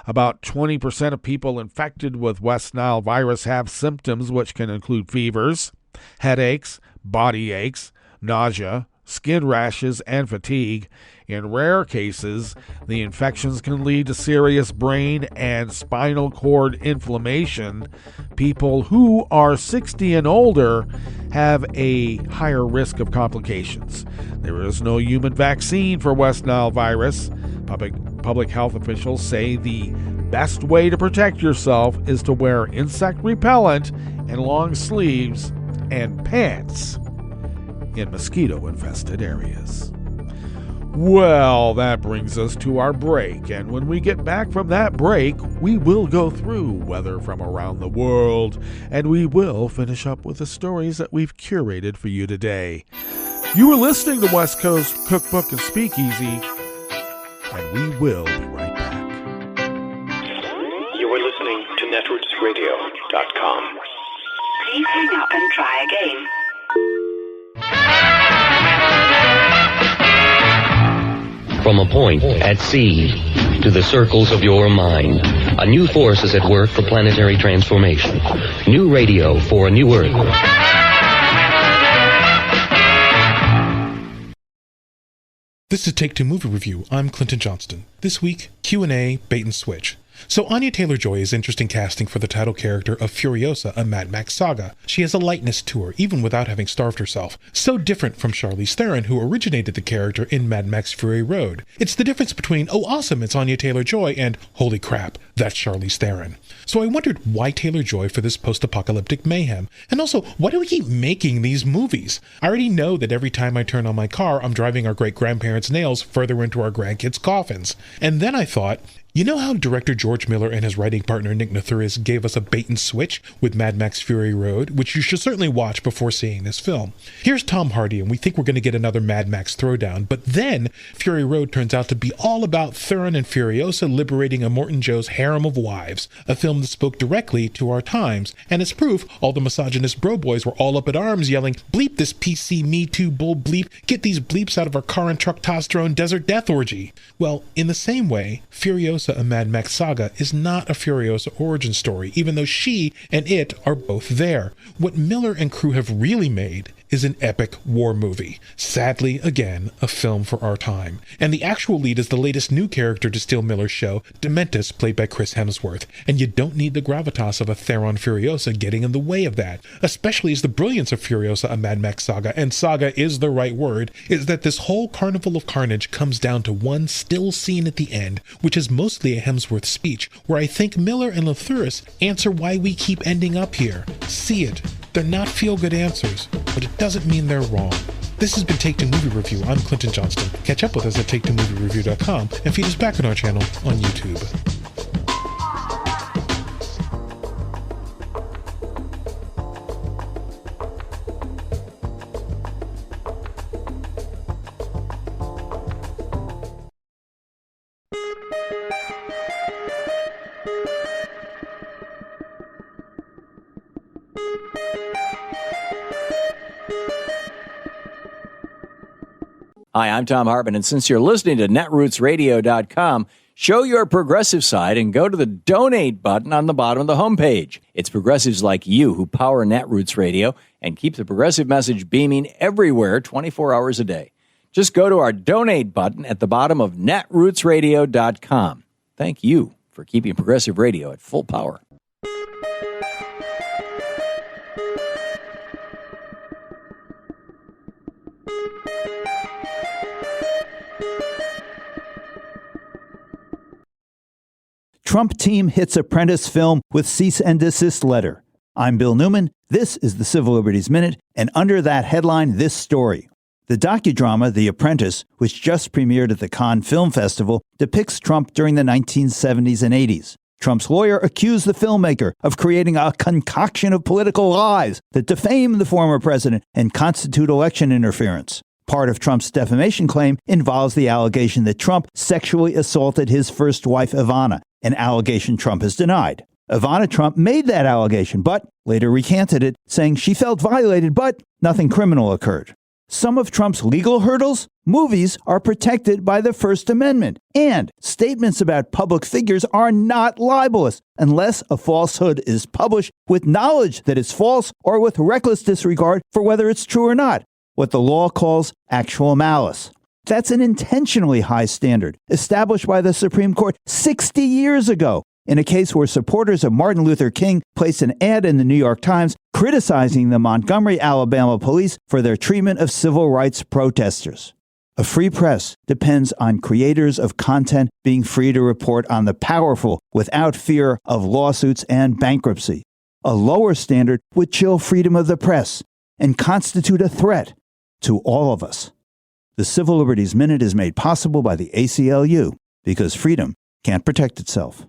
[SPEAKER 7] About 20% of people infected with West Nile virus have symptoms which can include fevers, headaches, body aches, nausea, skin rashes, and fatigue. In rare cases, the infections can lead to serious brain and spinal cord inflammation. People who are 60 and older have a higher risk of complications. There is no human vaccine for West Nile virus. Public health officials say the best way to protect yourself is to wear insect repellent and long sleeves and pants in mosquito-infested areas." Well, that brings us to our break, and when we get back from that break, we will go through weather from around the world, and we will finish up with the stories that we've curated for you today. You are listening to West Coast Cookbook and Speakeasy, and we will be right back.
[SPEAKER 8] You are listening to netrootsradio.com.
[SPEAKER 9] Please hang up and try again.
[SPEAKER 10] From a point at sea to the circles of your mind, a new force is at work for planetary transformation. New radio for a new Earth.
[SPEAKER 11] This is Take Two Movie Review. I'm Clinton Johnston. This week, Q&A, bait and switch. So Anya Taylor-Joy is interesting casting for the title character of Furiosa, a Mad Max saga. She has a lightness to her, even without having starved herself. So different from Charlize Theron, who originated the character in Mad Max Fury Road. It's the difference between, oh awesome, it's Anya Taylor-Joy, and holy crap, that's Charlize Theron. So I wondered why Taylor-Joy for this post-apocalyptic mayhem? And also, why do we keep making these movies? I already know that every time I turn on my car, I'm driving our great-grandparents' nails further into our grandkids' coffins. And then I thought, you know how director George Miller and his writing partner Nick Nathuris gave us a bait and switch with Mad Max Fury Road, which you should certainly watch before seeing this film. Here's Tom Hardy, and we think we're going to get another Mad Max throwdown, but then Fury Road turns out to be all about Theron and Furiosa liberating Immortan Joe's harem of wives, a film that spoke directly to our times, and as proof, all the misogynist bro boys were all up at arms yelling, bleep this PC Me Too bull bleep, get these bleeps out of our car and truck-tosterone desert death orgy. Well, in the same way, Furiosa, a Mad Max saga, is not a Furiosa origin story, even though she and it are both there. What Miller and crew have really made is an epic war movie. Sadly, again, a film for our time. And the actual lead is the latest new character to Steele Miller's show, Dementus, played by Chris Hemsworth. And you don't need the gravitas of a Theron Furiosa getting in the way of that, especially as the brilliance of Furiosa, a Mad Max saga, and saga is the right word, is that this whole carnival of carnage comes down to one still scene at the end, which is mostly a Hemsworth speech, where I think Miller and Lathuris answer why we keep ending up here. See it. They're not feel-good answers, but it doesn't mean they're wrong. This has been Take Two Movie Review. I'm Clinton Johnston. Catch up with us at take2moviereview.com and feed us back on our channel on YouTube.
[SPEAKER 12] Hi, I'm Tom Hartman, and since you're listening to netrootsradio.com, show your progressive side and go to the donate button on the bottom of the homepage. It's progressives like you who power Netroots Radio and keep the progressive message beaming everywhere 24 hours a day. Just go to our donate button at the bottom of netrootsradio.com. Thank you for keeping progressive radio at full power.
[SPEAKER 13] Trump team hits apprentice film with cease and desist letter. I'm Bill Newman. This is the Civil Liberties Minute, and under that headline, this story. The docudrama The Apprentice, which just premiered at the Cannes Film Festival, depicts Trump during the 1970s and 80s. Trump's lawyer accused the filmmaker of creating a concoction of political lies that defame the former president and constitute election interference. Part of Trump's defamation claim involves the allegation that Trump sexually assaulted his first wife, Ivana, an allegation Trump has denied. Ivana Trump made that allegation, but later recanted it, saying she felt violated, but nothing criminal occurred. Some of Trump's legal hurdles? Movies are protected by the First Amendment, and statements about public figures are not libelous unless a falsehood is published with knowledge that it's false or with reckless disregard for whether it's true or not, what the law calls actual malice. That's an intentionally high standard established by the Supreme Court 60 years ago in a case where supporters of Martin Luther King placed an ad in the New York Times criticizing the Montgomery, Alabama police for their treatment of civil rights protesters. A free press depends on creators of content being free to report on the powerful without fear of lawsuits and bankruptcy. A lower standard would chill freedom of the press and constitute a threat to all of us. The Civil Liberties Minute is made possible by the ACLU because freedom can't protect itself.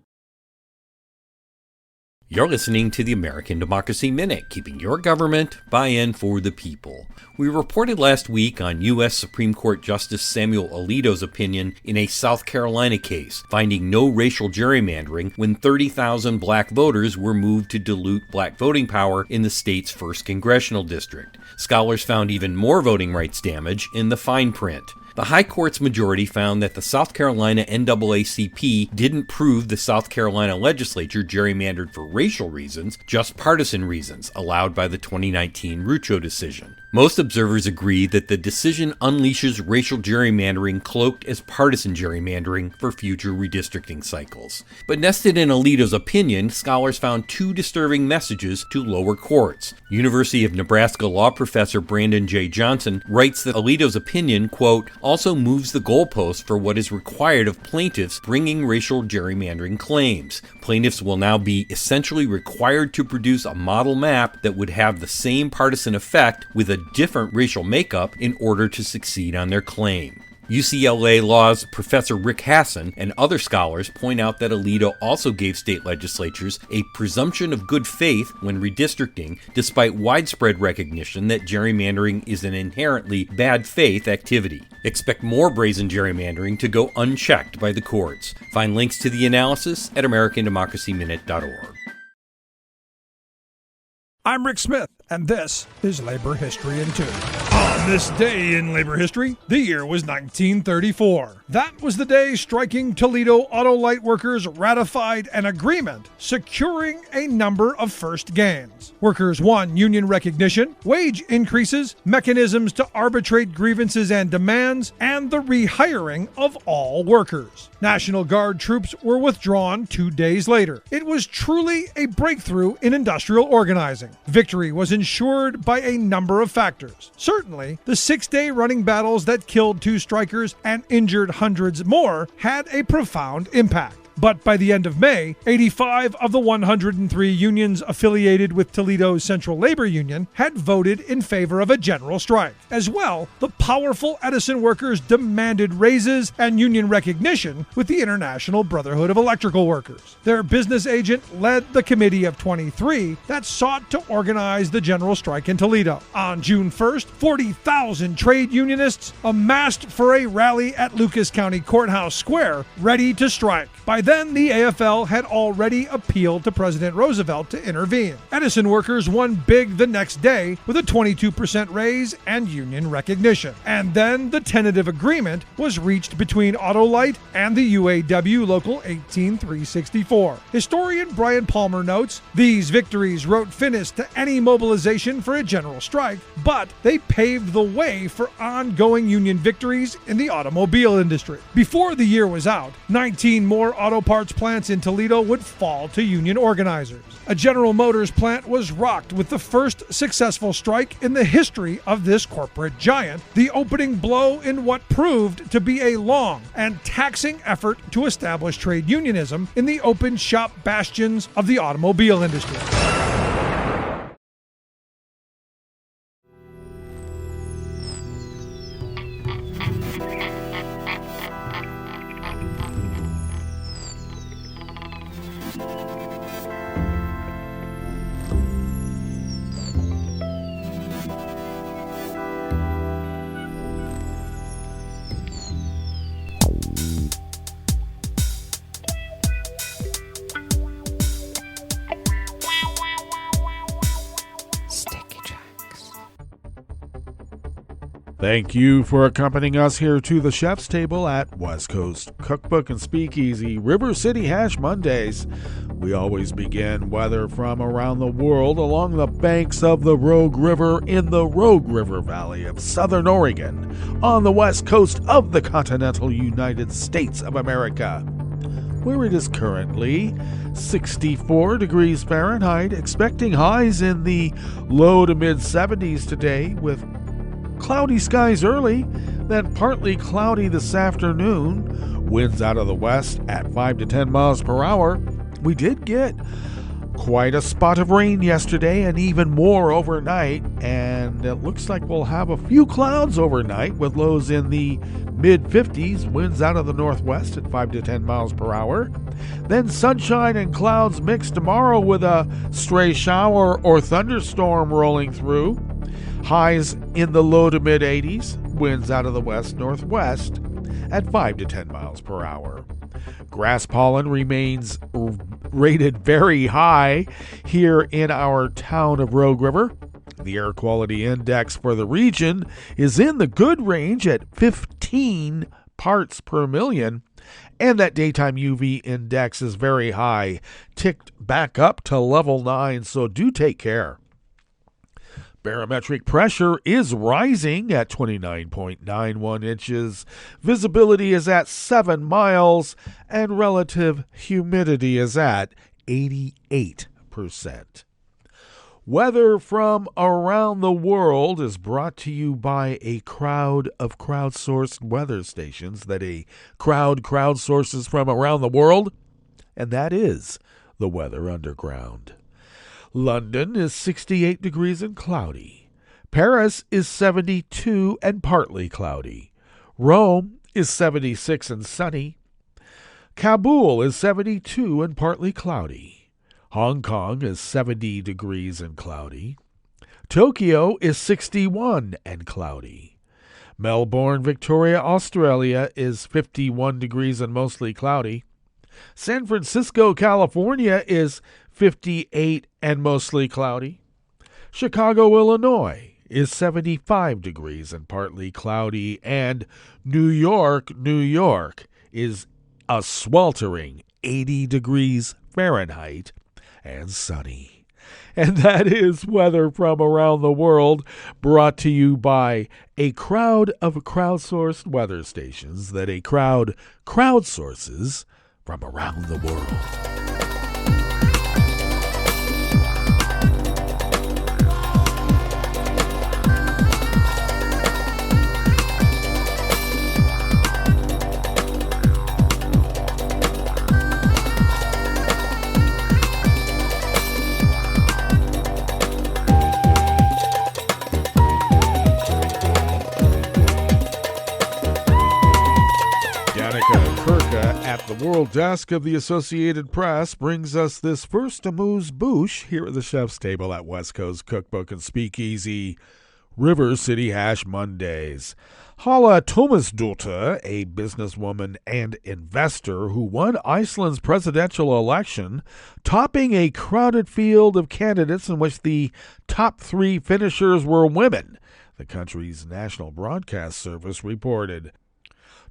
[SPEAKER 14] You're listening to the American Democracy Minute, keeping your government buy-in for the people. We reported last week on U.S. Supreme Court Justice Samuel Alito's opinion in a South Carolina case, finding no racial gerrymandering when 30,000 black voters were moved to dilute black voting power in the state's 1st congressional district. Scholars found even more voting rights damage in the fine print. The High Court's majority found that the South Carolina NAACP didn't prove the South Carolina legislature gerrymandered for racial reasons, just partisan reasons, allowed by the 2019 Rucho decision. Most observers agree that the decision unleashes racial gerrymandering cloaked as partisan gerrymandering for future redistricting cycles. But nested in Alito's opinion, scholars found two disturbing messages to lower courts. University of Nebraska law professor Brandon J. Johnson writes that Alito's opinion, quote, also moves the goalpost for what is required of plaintiffs bringing racial gerrymandering claims. Plaintiffs will now be essentially required to produce a model map that would have the same partisan effect with a different racial makeup in order to succeed on their claim. UCLA Law's Professor Rick Hasson and other scholars point out that Alito also gave state legislatures a presumption of good faith when redistricting, despite widespread recognition that gerrymandering is an inherently bad faith activity. Expect more brazen gerrymandering to go unchecked by the courts. Find links to the analysis at AmericanDemocracyMinute.org.
[SPEAKER 15] I'm Rick Smith, and this is Labor History in 2. On this day in labor history, the year was 1934. That was the day striking Toledo auto light workers ratified an agreement securing a number of first gains. Workers won union recognition, wage increases, mechanisms to arbitrate grievances and demands, and the rehiring of all workers. National Guard troops were withdrawn 2 days later. It was truly a breakthrough in industrial organizing. Victory was ensured by a number of factors. Certainly, the 6-day running battles that killed 2 strikers and injured hundreds more had a profound impact. But by the end of May, 85 of the 103 unions affiliated with Toledo's Central Labor Union had voted in favor of a general strike. As well, the powerful Edison workers demanded raises and union recognition with the International Brotherhood of Electrical Workers. Their business agent led the Committee of 23 that sought to organize the general strike in Toledo. On June 1st, 40,000 trade unionists amassed for a rally at Lucas County Courthouse Square, ready to strike. By then, the AFL had already appealed to President Roosevelt to intervene. Edison workers won big the next day with a 22% raise and union recognition. And then the tentative agreement was reached between Autolite and the UAW Local 18364. Historian Brian Palmer notes, these victories wrote finish to any mobilization for a general strike, but they paved the way for ongoing union victories in the automobile industry. Before the year was out, 19 more auto parts plants in Toledo would fall to union organizers. A General Motors plant was rocked with the first successful strike in the history of this corporate giant, the opening blow in what proved to be a long and taxing effort to establish trade unionism in the open shop bastions of the automobile industry.
[SPEAKER 7] Thank you for accompanying us here to the Chef's Table at West Coast Cookbook and Speakeasy River City Hash Mondays. We always begin weather from around the world along the banks of the Rogue River in the Rogue River Valley of Southern Oregon on the west coast of the continental United States of America, where it is currently 64 degrees Fahrenheit, expecting highs in the low to mid 70s today with cloudy skies early, then partly cloudy this afternoon. Winds out of the west at 5 to 10 miles per hour. We did get quite a spot of rain yesterday and even more overnight, and it looks like we'll have a few clouds overnight with lows in the mid-50s, winds out of the northwest at 5 to 10 miles per hour. Then sunshine and clouds mixed tomorrow with a stray shower or thunderstorm rolling through. Highs in the low to mid-80s, winds out of the west-northwest at 5 to 10 miles per hour. Grass pollen remains rated very high here in our town of Rogue River. The air quality index for the region is in the good range at 15 parts per million, and that daytime UV index is very high, ticked back up to level 9, so do take care. Barometric pressure is rising at 29.91 inches. Visibility is at 7 miles, and relative humidity is at 88%. Weather from around the world is brought to you by a crowd of crowdsourced weather stations that a crowd crowdsources from around the world, and that is the Weather Underground. London is 68 degrees and cloudy. Paris is 72 and partly cloudy. Rome is 76 and sunny. Kabul is 72 and partly cloudy. Hong Kong is 70 degrees and cloudy. Tokyo is 61 and cloudy. Melbourne, Victoria, Australia is 51 degrees and mostly cloudy. San Francisco, California is 58 and mostly cloudy. Chicago, Illinois is 75 degrees and partly cloudy, and New York, New York is a sweltering 80 degrees Fahrenheit and sunny. And that is weather from around the world, brought to you by a crowd of crowdsourced weather stations that a crowd crowdsources from around the world. At the World Desk of the Associated Press brings us this first amuse-bouche here at the Chef's Table at West Coast Cookbook and Speakeasy, River City Hash Mondays. Hala Tómasdóttir, a businesswoman and investor who won Iceland's presidential election, topping a crowded field of candidates in which the top three finishers were women, the country's national broadcast service reported.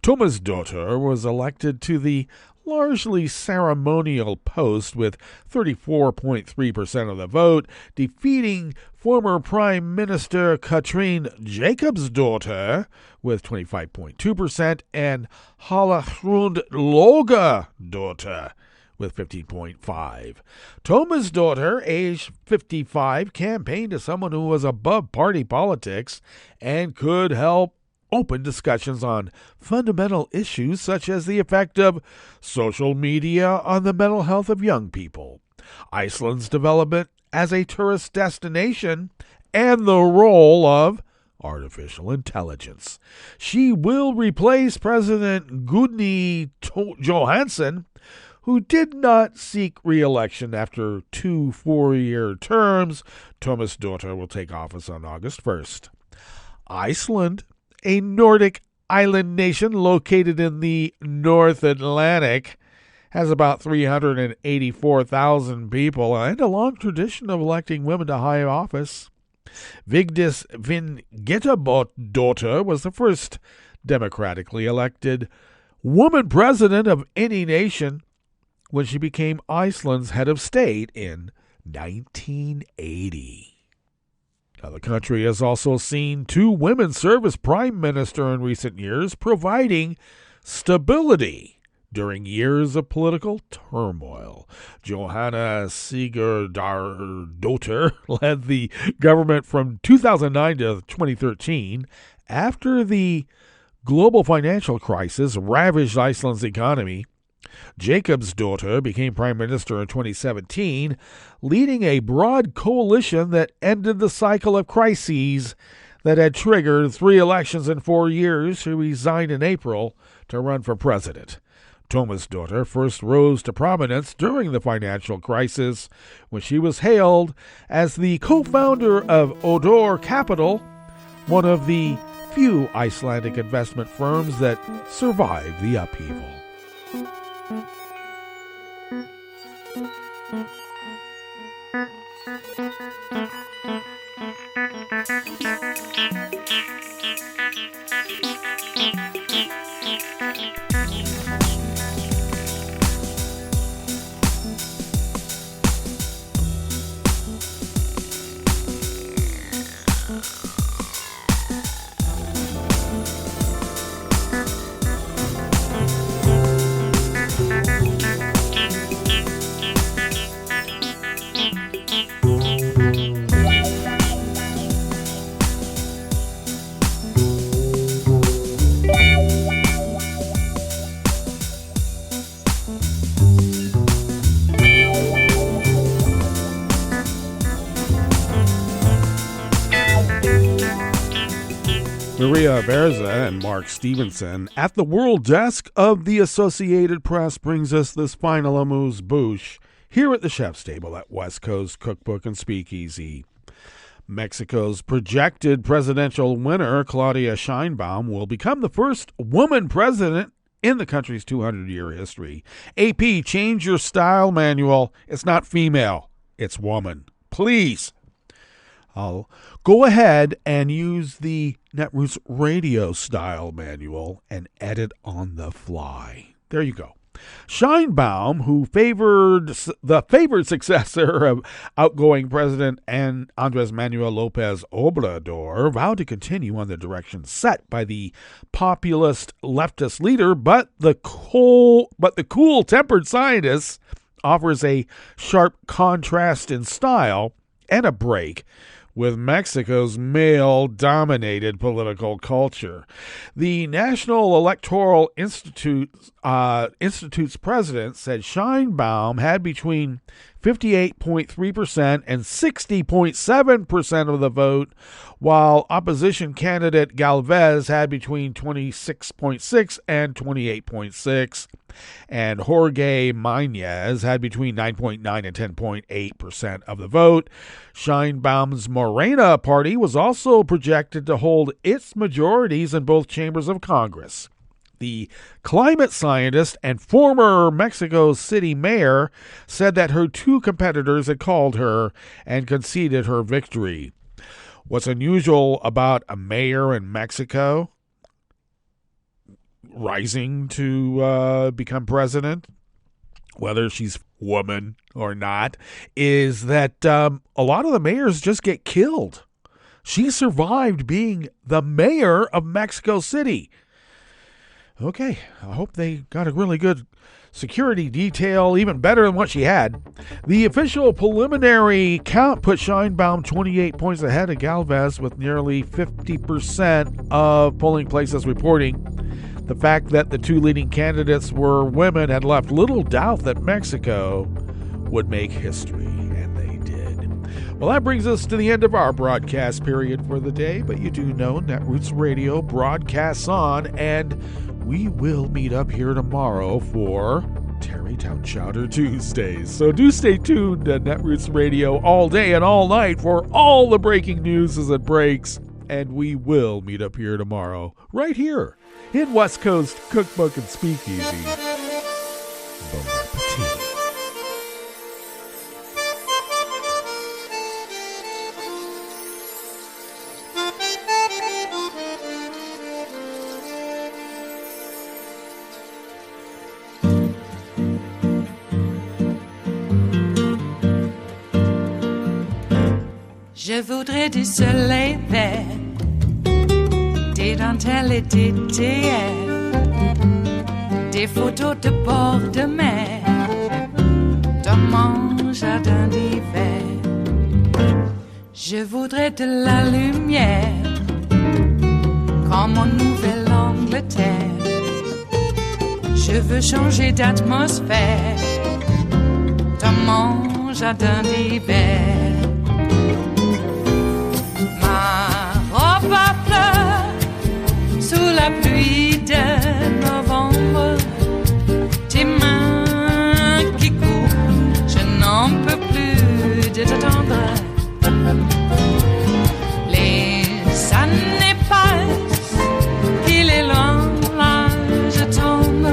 [SPEAKER 7] Tómasdóttir was elected to the largely ceremonial post with 34.3% of the vote, defeating former Prime Minister Katrín Jakobsdóttir with 25.2% and Hallhrún Logadóttir with 15.5%. Tómasdóttir, age 55, campaigned as someone who was above party politics and could help open discussions on fundamental issues such as the effect of social media on the mental health of young people, Iceland's development as a tourist destination, and the role of artificial intelligence. She will replace President Guðni Johannsson, who did not seek re-election after 2 4-year terms. Tómasdóttir will take office on August 1st. Iceland, a Nordic island nation located in the North Atlantic, has about 384,000 people and a long tradition of electing women to high office. Vigdís Finngetabótdóttir was the first democratically elected woman president of any nation when she became Iceland's head of state in 1980. Now, the country has also seen 2 women serve as prime minister in recent years, providing stability during years of political turmoil. Johanna Sigurdardóttir led the government from 2009 to 2013 after the global financial crisis ravaged Iceland's economy. Jakobsdóttir became prime minister in 2017, leading a broad coalition that ended the cycle of crises that had triggered 3 elections in 4 years. She resigned in April to run for president. Tómasdóttir first rose to prominence during the financial crisis when she was hailed as the co-founder of Odor Capital, one of the few Icelandic investment firms that survived the upheaval. Maria Berza and Mark Stevenson at the World Desk of the Associated Press brings us this final amuse-bouche here at the Chef's Table at West Coast Cookbook and Speakeasy. Mexico's projected presidential winner, Claudia Sheinbaum, will become the first woman president in the country's 200-year history. AP, change your style manual. It's not female, it's woman. Please. I'll go ahead and use the Netroots radio style manual and edit on the fly. There you go. Scheinbaum, who the favored successor of outgoing President Andrés Manuel López Obrador, vowed to continue on the direction set by the populist leftist leader, but the cool-tempered scientist offers a sharp contrast in style and a break with Mexico's male-dominated political culture. The National Electoral Institute's president said Scheinbaum had between 58.3% and 60.7% of the vote, while opposition candidate Galvez had between 26.6 and 28.6, and Jorge Mañez had between 9.9 and 10.8% of the vote. Scheinbaum's Morena party was also projected to hold its majorities in both chambers of Congress. The climate scientist and former Mexico City mayor said that her two competitors had called her and conceded her victory. What's unusual about a mayor in Mexico rising to become president, whether she's woman or not, is that a lot of the mayors just get killed. She survived being the mayor of Mexico City. Okay, I hope they got a really good security detail, even better than what she had. The official preliminary count put Scheinbaum 28 points ahead of Galvez, with nearly 50% of polling places reporting. The fact that the two leading candidates were women had left little doubt that Mexico would make history, and they did. Well, that brings us to the end of our broadcast period for the day, but you do know Netroots Radio broadcasts on, and we will meet up here tomorrow for Tarrytown Chowder Tuesdays. So do stay tuned to Netroots Radio all day and all night for all the breaking news as it breaks. And we will meet up here tomorrow, right here in West Coast Cookbook and Speakeasy. Bon appetit.
[SPEAKER 16] Je voudrais du soleil vert, des dentelles et des théières, des photos de bord de mer, dans mon jardin d'hiver. Je voudrais de la lumière, comme en Nouvelle-Angleterre. Je veux changer d'atmosphère, dans mon jardin d'hiver. Robe à fleurs sous la pluie de novembre, tes mains qui courent, je n'en peux plus de t'attendre. Les années passent, qu'il est loin, là je tombe.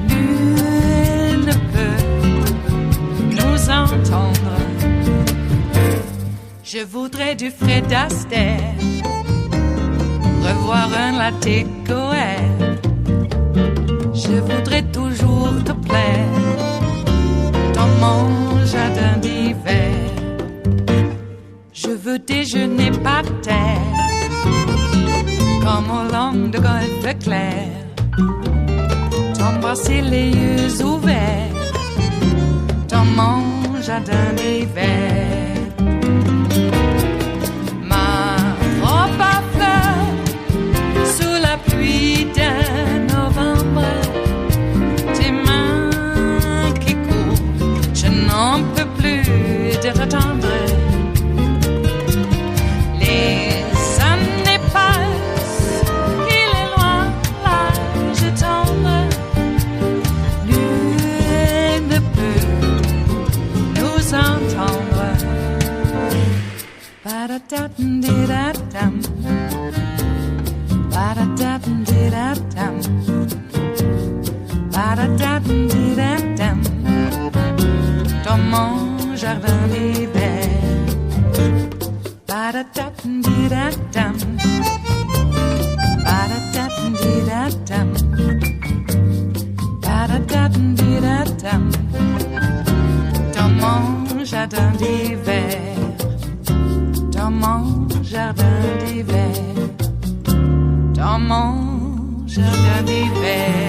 [SPEAKER 16] Nul ne peut nous entendre. Je voudrais du Fred Astaire, revoir un latte Goël. Je voudrais toujours te plaire dans mon jardin d'hiver. Je veux déjeuner par terre, comme au long de golfe clair. T'embrasser les yeux ouverts dans mon jardin d'hiver. De novembre, tes mains qui courent, je n'en peux plus de t'attendre. Les années passent, il est loin, là je tombe. Nul ne peut nous entendre. Ba-da-da-dum-di-da-dum. Ba-da-da-dum-di-da-dum. Ba-da-da-dum-di-da-dum. Dans mon jardin d'hiver. Ba-da-da-dum-dee-da-dum. Ba-da-da-dum-dee-da-dum. Ba-da-da-dum-dee-da-dum. Dans mon jardin d'hiver, dans mon jardin d'hiver, dans mon jardin d'hiver.